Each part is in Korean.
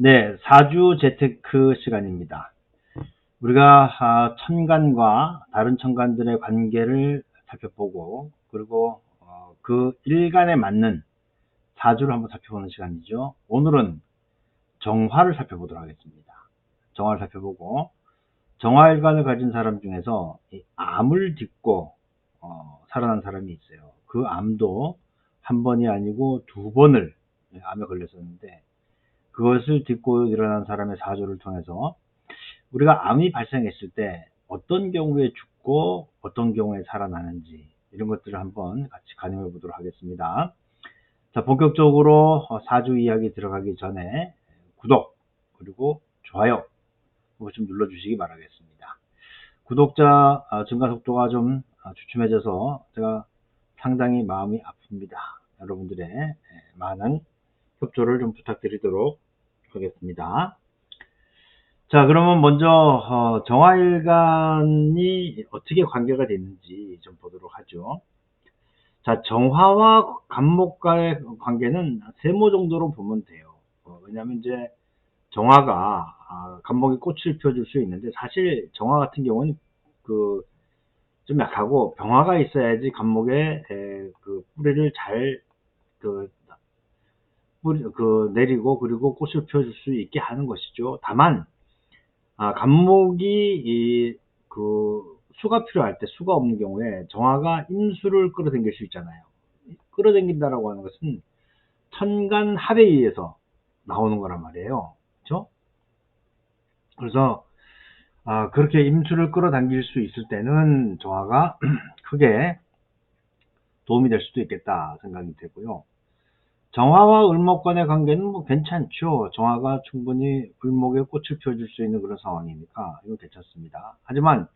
네, 사주 재테크 시간입니다. 우리가 천간과 다른 천간들의 관계를 살펴보고, 그리고 그 일간에 맞는 사주를 한번 살펴보는 시간이죠. 오늘은 정화를 살펴보도록 하겠습니다. 정화를 살펴보고, 정화일간을 가진 사람 중에서 이 암을 딛고 살아난 사람이 있어요. 그 암도 한 번이 아니고 두 번을 암에 걸렸었는데, 그것을 딛고 일어난 사람의 사주를 통해서 우리가 암이 발생했을 때 어떤 경우에 죽고 어떤 경우에 살아나는지, 이런 것들을 한번 같이 가늠해 보도록 하겠습니다. 자, 본격적으로 사주 이야기 들어가기 전에 구독 그리고 좋아요 좀 눌러주시기 바라겠습니다. 구독자 증가 속도가 좀 주춤해져서 제가 상당히 마음이 아픕니다. 여러분들의 많은 협조를 좀 부탁드리도록 하겠습니다. 자, 그러면 먼저 정화일간이 어떻게 관계가 되는지 좀 보도록 하죠. 자, 정화와 간목과의 관계는 세모 정도로 보면 돼요. 왜냐하면 이제 정화가 간목이 꽃을 펴줄 수 있는데, 사실 정화 같은 경우는 그 좀 약하고 병화가 있어야지 간목에 그 뿌리를 잘 내리고 그리고 꽃을 펴줄 수 있게 하는 것이죠. 다만 간목이 수가 필요할 때 수가 없는 경우에 정화가 임수를 끌어당길 수 있잖아요. 끌어당긴다라고 하는 것은 천간 합에 의해서 나오는 거란 말이에요. 그렇죠? 그래서 그렇게 임수를 끌어당길 수 있을 때는 정화가 크게 도움이 될 수도 있겠다 생각이 되고요. 정화와 을목 간의 관계는 뭐 괜찮죠. 정화가 충분히 을목에 꽃을 펴줄 수 있는 그런 상황이니까 이거 괜찮습니다. 하지만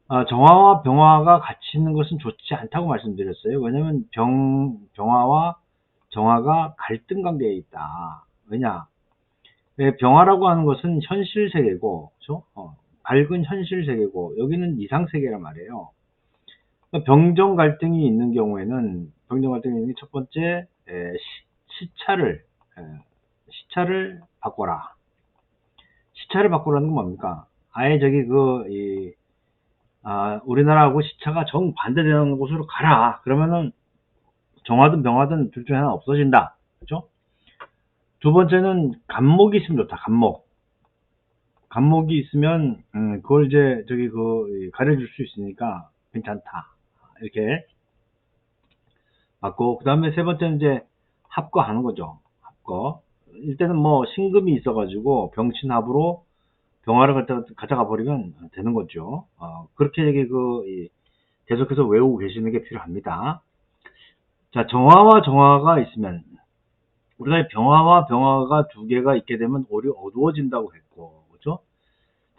정화와 병화가 같이 있는 것은 좋지 않다고 말씀드렸어요. 왜냐하면 병화와 정화가 갈등 관계에 있다. 왜냐? 병화라고 하는 것은 현실 세계고, 그렇죠? 밝은 현실 세계고, 여기는 이상 세계란 말이에요. 그러니까 병정 갈등이 있는 경우에는, 첫 번째 시차를 바꿔라. 시차를 바꾸라는 건 뭡니까? 아예 저기 우리나라하고 시차가 정반대되는 곳으로 가라. 그러면은 정화든 병화든 둘 중에 하나 없어진다. 그죠? 두 번째는 간목이 있으면 좋다. 간목이 있으면 그걸 이제 가려줄 수 있으니까 괜찮다. 이렇게 맞고, 그 다음에 세 번째는 이제 합거하는 거죠. 합거. 이때는 뭐 신금이 있어가지고 병신합으로 병화를 가져가 버리면 되는 거죠. 그렇게 계속해서 외우고 계시는 게 필요합니다. 자, 정화와 정화가 있으면, 우리가 병화와 병화가 두 개가 있게 되면 오히려 어두워진다고 했고, 그죠?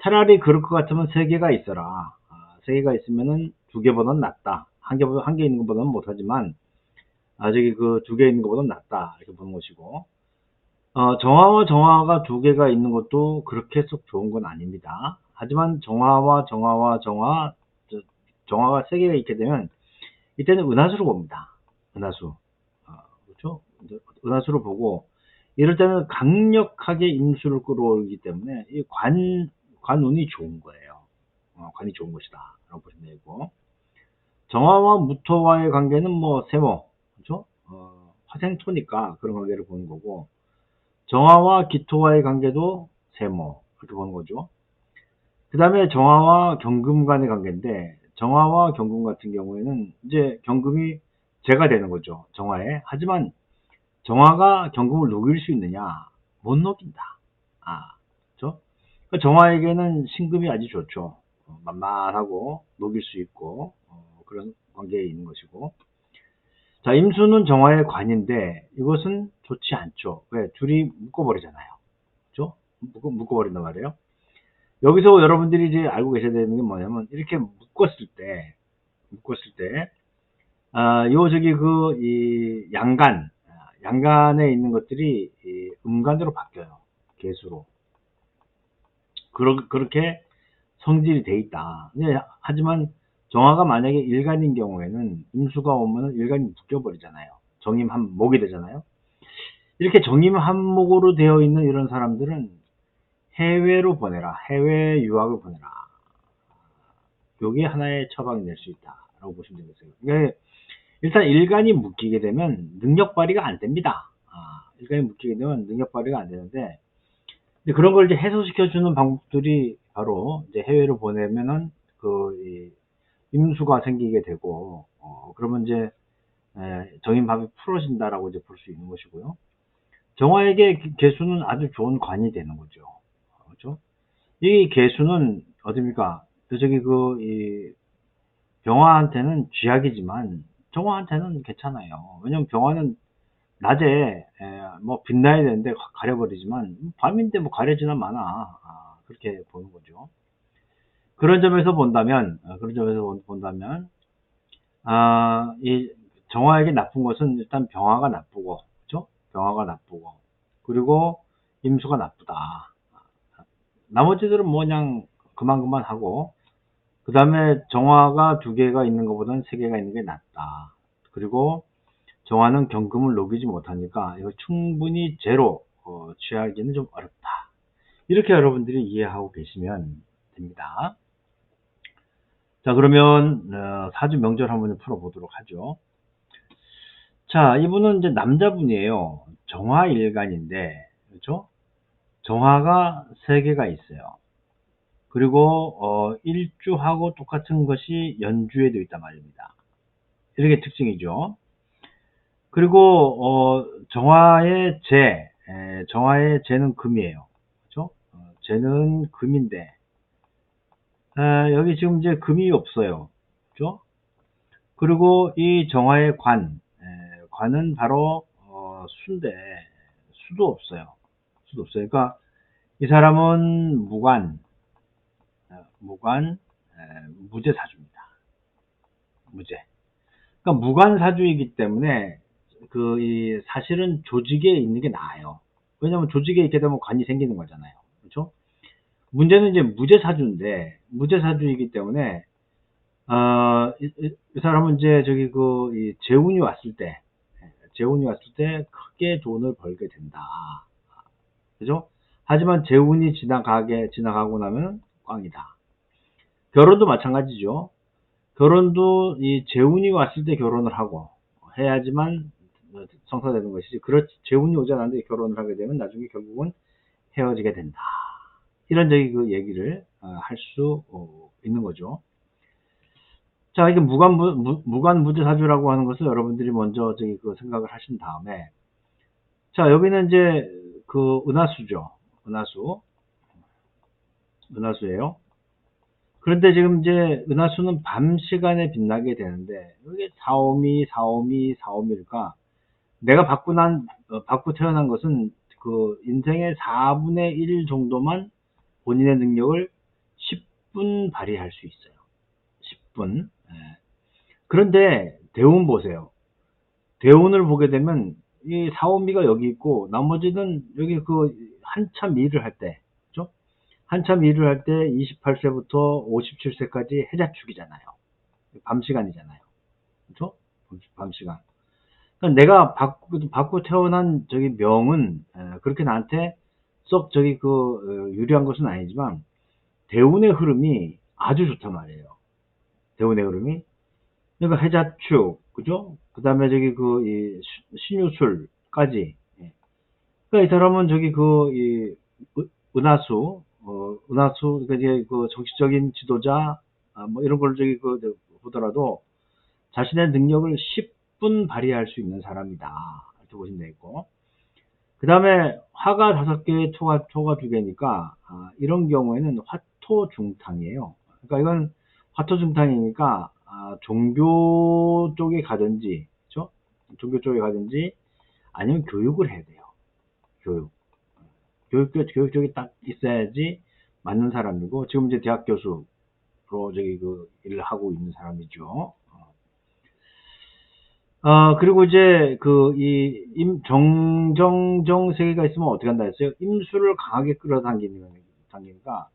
차라리 그럴 것 같으면 세 개가 있어라. 세 개가 있으면은 두 개보다는 낫다. 한 개 있는 것보다는 못하지만, 저기 두 개 있는 것보다는 낫다. 이렇게 보는 것이고, 정화와 정화가 두 개가 있는 것도 그렇게 썩 좋은 건 아닙니다. 하지만 정화가 세 개가 있게 되면 이때는 은하수로 봅니다. 은하수. 그렇죠? 은하수로 보고, 이럴 때는 강력하게 임수를 끌어올리기 때문에 이 관운이 좋은 거예요. 관이 좋은 것이다. 라고 보시면 되고, 정화와 무토와의 관계는 뭐 세모, 그렇죠? 화생토니까 그런 관계를 보는 거고, 정화와 기토와의 관계도 세모, 이렇게 보는 거죠. 그 다음에 정화와 경금 간의 관계인데, 정화와 경금 같은 경우에는 이제 경금이 재가 되는 거죠. 정화에. 하지만 정화가 경금을 녹일 수 있느냐? 못 녹인다. 그렇죠? 그러니까 정화에게는 신금이 아주 좋죠. 만만하고 녹일 수 있고 그런 관계에 있는 것이고, 자, 임수는 정화의 관인데 이것은 좋지 않죠. 왜? 둘이 묶어버리잖아요. 그렇죠? 묶어버린단 말이에요. 여기서 여러분들이 이제 알고 계셔야 되는 게 뭐냐면, 이렇게 묶었을 때, 이 양간에 있는 것들이 이 음간으로 바뀌어요. 개수로. 그렇게 성질이 돼 있다. 하지만 정화가 만약에 일간인 경우에는 임수가 오면은 일간이 묶여버리잖아요. 정임 한 목이 되잖아요. 이렇게 정임 한목으로 되어 있는 이런 사람들은 해외로 보내라. 해외 유학을 보내라. 요게 하나의 처방이 될 수 있다라고 보시면 되겠어요. 그러니까 일단 일간이 묶이게 되면 능력 발휘가 안 됩니다. 일간이 묶이게 되면 능력 발휘가 안 되는데, 근데 그런 걸 이제 해소시켜주는 방법들이 바로 이제 해외로 보내면은 이 임수가 생기게 되고, 그러면 이제 정인밥이 풀어진다라고 이제 볼 수 있는 것이고요. 정화에게 개수는 아주 좋은 관이 되는 거죠. 그렇죠? 이 개수는 어딥니까? 저기 이 병화한테는 쥐약이지만 정화한테는 괜찮아요. 왜냐면 병화는 낮에 뭐 빛나야 되는데 가려버리지만 밤인데 뭐 가려지나 마나 그렇게 보는 거죠. 그런 점에서 본다면 이 정화에게 나쁜 것은 일단 병화가 나쁘고, 그죠? 병화가 나쁘고, 그리고 임수가 나쁘다. 나머지들은 뭐 그냥 그만 하고, 그 다음에 정화가 2개가 있는 것보다는 3개가 있는 게 낫다. 그리고 정화는 경금을 녹이지 못하니까 이거 충분히 제로 취하기는 좀 어렵다. 이렇게 여러분들이 이해하고 계시면 됩니다. 자, 그러면 사주 명절 한번 풀어보도록 하죠. 자, 이분은 이제 남자분이에요. 정화일간인데, 그렇죠? 정화가 3개가 있어요. 그리고 일주하고 똑같은 것이 연주에도 있단 말입니다. 이렇게 특징이죠. 그리고 정화의 정화의 재는 금이에요. 그렇죠? 재는 금인데 여기 지금 이제 금이 없어요. 그렇죠? 그리고 이 정화의 관은 바로 수인데 수도 없어요. 수도 없어요. 그러니까 이 사람은 무제사주입니다. 무제. 그러니까 무관사주이기 때문에 이 사실은 조직에 있는 게 나아요. 왜냐면 조직에 있게 되면 관이 생기는 거잖아요. 그렇죠? 문제는 이제 무제사주이기 때문에 이 사람은 이제 이 재운이 왔을 때 크게 돈을 벌게 된다. 그죠? 하지만 재운이 지나가고 나면 꽝이다. 결혼도 마찬가지죠. 결혼도 이 재운이 왔을 때 결혼을 하고 해야지만 성사되는 것이지. 재운이 오지 않았는데 결혼을 하게 되면 나중에 결국은 헤어지게 된다. 이런 그 얘기를 할 수 있는 거죠. 자, 이게 무관무제사주라고 하는 것을 여러분들이 먼저 그 생각을 하신 다음에, 자, 여기는 이제 은하수죠. 은하수예요. 그런데 지금 이제 은하수는 밤 시간에 빛나게 되는데, 이게 사오미일까? 내가 받고 태어난 것은 인생의 4분의 1 정도만 본인의 능력을 10분 발휘할 수 있어요. 10분. 그런데 대운 보세요. 대운을 보게 되면 이 사오미가 여기 있고 나머지는 여기 한참 일을 할 때, 그죠? 한참 일을 할 때 28세부터 57세까지 해자축이잖아요. 밤 시간이잖아요. 그죠? 밤 시간. 그러니까 내가 받고 태어난 명은 그렇게 나한테 썩 유리한 것은 아니지만 대운의 흐름이 아주 좋단 말이에요. 대운의 흐름이. 그러니까 해자축, 그죠? 그 다음에 이 신유술까지. 그러니까 이 사람은 은하수, 그러니까 이제 정치적인 지도자, 뭐 이런 걸 보더라도 자신의 능력을 10분 발휘할 수 있는 사람이다. 이렇게 보시면 되겠고. 그 다음에 화가 5개, 토가 2개니까, 이런 경우에는 화토중탕이에요. 그러니까 이건 화토중탕이니까, 종교 쪽에 가든지, 그죠? 종교 쪽에 가든지, 아니면 교육을 해야 돼요. 교육 쪽이 딱 있어야지 맞는 사람이고, 지금 이제 대학 교수로 일을 하고 있는 사람이죠. 그리고 이제 정정정 세계가 있으면 어떻게 한다 했어요? 임수를 강하게 끌어당기니까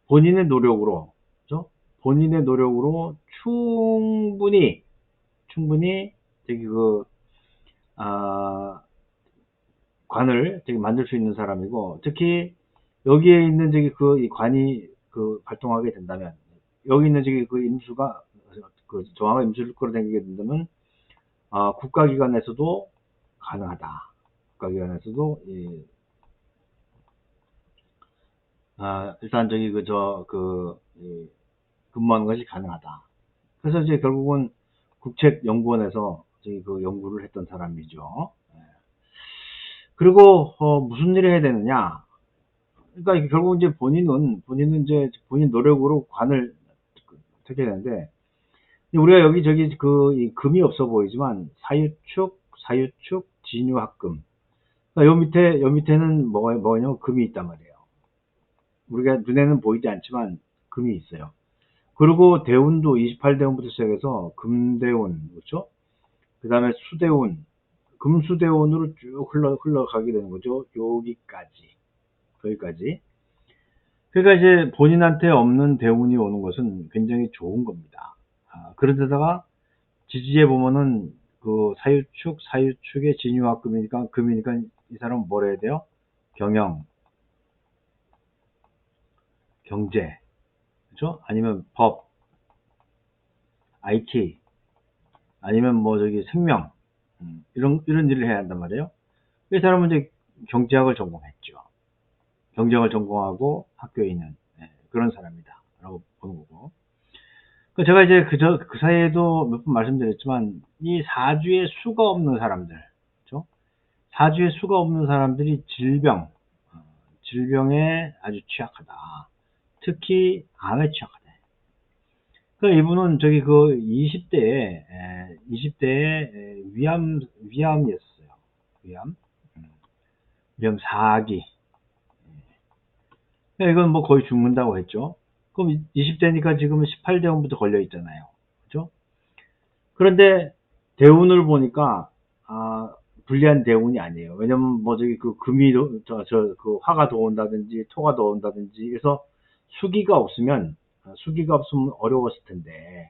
본인의 노력으로, 그죠? 본인의 노력으로 충분히 아, 관을 저기 만들 수 있는 사람이고, 특히 여기에 있는 저기 이 관이 발동하게 된다면, 여기 있는 저기 임수가, 정화가 임수를 끌어당기게 된다면, 국가기관에서도 가능하다. 국가기관에서도, 일단 저기 근무하는 것이 가능하다. 그래서 이제 결국은 국책연구원에서 저기 연구를 했던 사람이죠. 그리고 무슨 일을 해야 되느냐? 그러니까 결국 이제 본인은 이제 본인 노력으로 관을 되게 되는데, 우리가 여기 저기 이 금이 없어 보이지만 사유축, 진유합금. 그러니까 요 밑에는 뭐냐면 금이 있단 말이에요. 우리가 눈에는 보이지 않지만 금이 있어요. 그리고 대운도 28대운부터 시작해서 금대운, 그렇죠? 그 다음에 수대운, 금수대운으로 쭉 흘러가게 되는 거죠. 여기까지. 그러니까 이제 본인한테 없는 대운이 오는 것은 굉장히 좋은 겁니다. 그런데다가 지지에 보면은 사유축의 진유와 금이니까 이 사람은 뭘 해야 돼요? 경영, 경제, 그죠? 아니면 법, IT, 아니면 뭐 저기 생명, 이런 일을 해야 한단 말이에요. 이 사람은 이제 경제학을 전공했죠. 경제학을 전공하고 학교에 있는 그런 사람이다 라고 보는 거고, 제가 이제 그 사이에도 몇 번 말씀드렸지만 이 사주에 수가 없는 사람들, 그렇죠? 사주에 수가 없는 사람들이 질병에 아주 취약하다. 특히 암에 취약하다. 그러니까 이분은 저기 20대에 위암이었어요. 위암. 위암 4기. 이건 뭐 거의 죽는다고 했죠. 그럼 20대니까 지금은 18대운부터 걸려 있잖아요. 그죠? 그런데 대운을 보니까, 불리한 대운이 아니에요. 왜냐면 뭐 저기 금이, 화가 들어온다든지, 토가 들어온다든지, 그래서 수기가 없으면 어려웠을 텐데,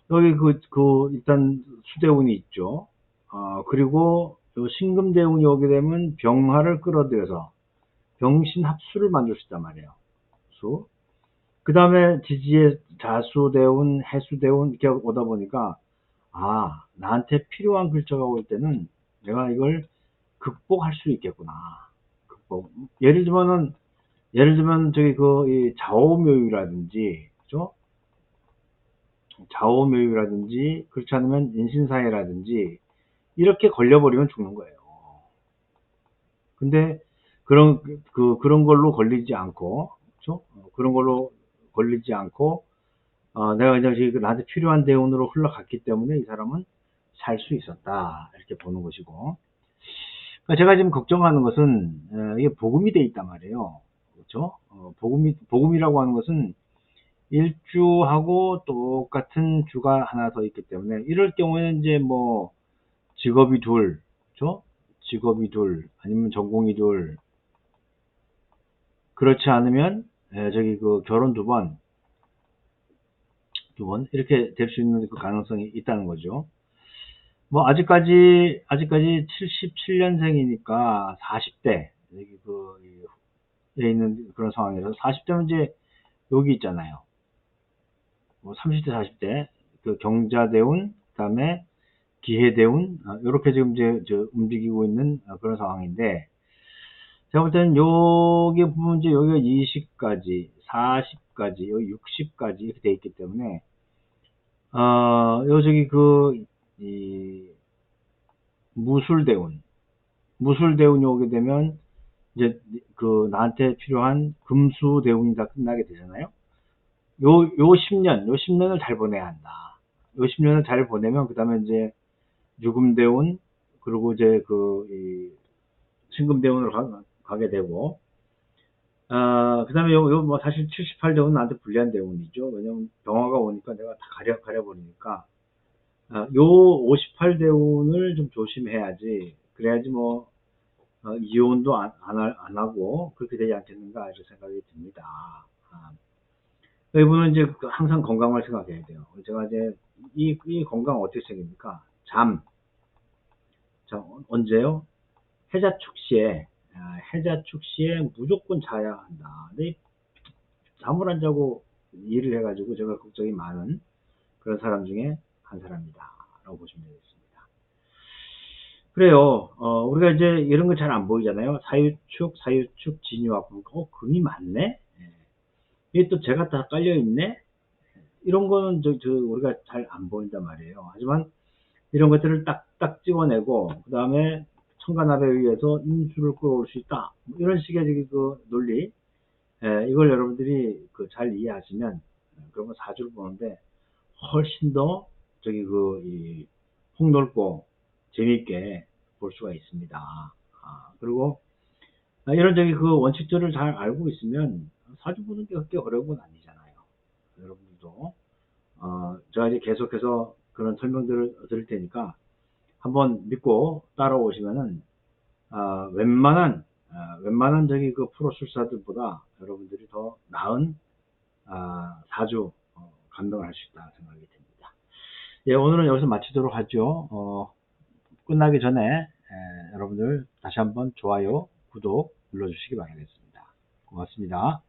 여기 일단 수대운이 있죠. 그리고 요 신금대운이 오게 되면 병화를 끌어들여서 병신합수를 만들 수 있단 말이에요. 그 다음에 지지에 자수대운, 해수대운 이렇게 오다 보니까, 나한테 필요한 글자가 올 때는 내가 이걸 극복할 수 있겠구나. 예를 들면 저기 이 좌오묘유라든지, 그죠? 좌오묘유라든지, 그렇지 않으면 인신사해라든지 이렇게 걸려버리면 죽는 거예요. 근데 그런 걸로 걸리지 않고, 그죠? 그런 걸로 걸리지 않고, 내가 그냥 나한테 필요한 대운으로 흘러갔기 때문에 이 사람은 살 수 있었다. 이렇게 보는 것이고. 그러니까 제가 지금 걱정하는 것은, 이게 복음이 돼 있단 말이에요. 그렇죠? 복음이라고 하는 것은 일주하고 똑같은 주가 하나 더 있기 때문에, 이럴 경우에는 이제 뭐, 직업이 둘, 그렇죠? 직업이 둘, 아니면 전공이 둘, 그렇지 않으면, 저기 결혼 두 번, 이렇게 될 수 있는 가능성이 있다는 거죠. 뭐, 아직까지 77년생이니까 40대, 여기 에 있는 그런 상황이라서, 40대면 이제 여기 있잖아요. 뭐 30대, 40대, 경자대운, 그 다음에 기해대운, 이렇게 지금 움직이고 있는 그런 상황인데, 제가 볼 때는 여기 보면 이제 여기가 20까지, 40까지, 여기 60까지 이렇게 돼 있기 때문에, 저기 이 무술대운이 오게 되면, 이제 나한테 필요한 금수대운이 다 끝나게 되잖아요. 요 10년을 잘 보내야 한다. 요 10년을 잘 보내면, 그 다음에 이제 유금대운, 그리고 이제 이 신금대운으로 가게 되고, 그 다음에 뭐 사실 78대운은 나한테 불리한 대운이죠. 왜냐면 병화가 오니까 내가 다 가려버리니까, 요 58대운을 좀 조심해야지. 그래야지 뭐, 이혼도 안 하고, 그렇게 되지 않겠는가, 이런 생각이 듭니다. 이분은 이제 항상 건강을 생각해야 돼요. 제가 이제 이 건강 어떻게 생깁니까? 자, 언제요? 해자축 시에 무조건 자야 한다. 근데 잠을 안 자고 일을 해가지고 제가 걱정이 많은 그런 사람 중에 한 사람이다 라고 보시면 되겠습니다. 그래요. 우리가 이제 이런 거 잘 안 보이잖아요. 사유축, 진유와 금이 많네? 예. 이게 또 제가 다 깔려있네? 이런 거는 우리가 잘 안 보인단 말이에요. 하지만 이런 것들을 딱딱 찍어내고, 그 다음에 천간합에 의해서 인수를 끌어올 수 있다. 이런 식의 그 논리, 이걸 여러분들이 잘 이해하시면, 그러면 사주를 보는데 훨씬 더 폭넓고 재미있게 볼 수가 있습니다. 그리고 이런 원칙들을 잘 알고 있으면 사주 보는 게 그렇게 어려운 건 아니잖아요. 여러분들도 제가 이제 계속해서 그런 설명들을 드릴 테니까 한번 믿고 따라오시면은 웬만한 프로술사들보다 여러분들이 더 나은 사주 감당을 할 수 있다 생각이 됩니다. 예, 오늘은 여기서 마치도록 하죠. 끝나기 전에 여러분들 다시 한번 좋아요, 구독 눌러주시기 바라겠습니다. 고맙습니다.